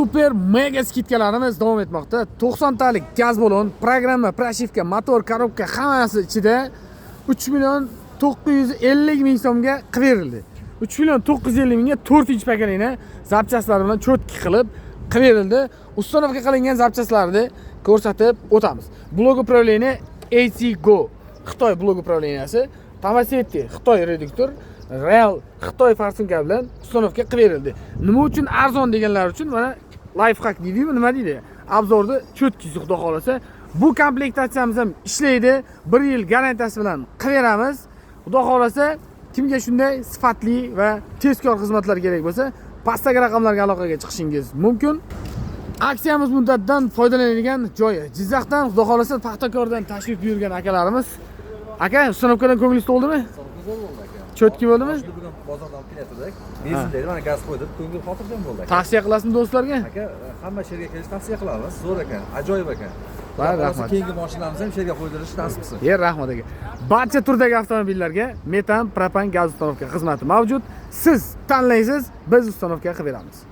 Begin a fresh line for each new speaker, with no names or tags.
Super mega skidkalarimiz davom etmoqda. 90 talik gaz balon, programma, proshivka, motor, korobka hammasi ichida 3 million 950 ming so'mga qilib berildi. 3 million 950 mingga 4-paketini zapchastlar bilan cho'tki qilib berildi. Ustanovka qilingan zapchastlarni ko'rsatib o'tamiz. Blok upravleniya AC Go Xitoy blok upravleniyasi, Tamasetti Xitoy reduktor, Real Xitoy farsunka bilan ustanovka qilib berildi. Nima uchun arzon deganlar uchun mana life hack deydi-ku, nima deydi? Obzorda cho'tkisi xudo xolasa. Bu komplektatsiyamiz ham ishlaydi. 1 yil garantiyasi bilan qilib beramiz. Xudo xolasa, kimga shunday sifatli va tezkor xizmatlar kerak bo'lsa, pastdagi raqamlarga aloqaga chiqishingiz mumkin. Aksiyamiz muddatidan foydalanadigan joyi Jizzaxdan, xudo xolasa Paxtakordan tashrif buyurgan akalarimiz. Aka, ustanovkadan ko'nglingiz to'ldimi? Cho'tki bo'ldimi?
Bugun bozordan kelayotdik. Benzinda mana gaz qo'ydik, ko'ngil xotirjam bo'ldi aka.
Tavsiya qilasizmi do'stlarga?
Aka, hamma sherga kelish tavsiya qilamiz. Zo'r ekan, ajoyib ekan.
Rahmat.
Keyingi mashinamizni ham sherga qo'ydirish nasib qilsin.
Rahmat aka. Barcha turdagi avtomobillarga metan, propan gaz ustanovka xizmati mavjud. Siz tanlaysiz, biz ustanovka qilib beramiz.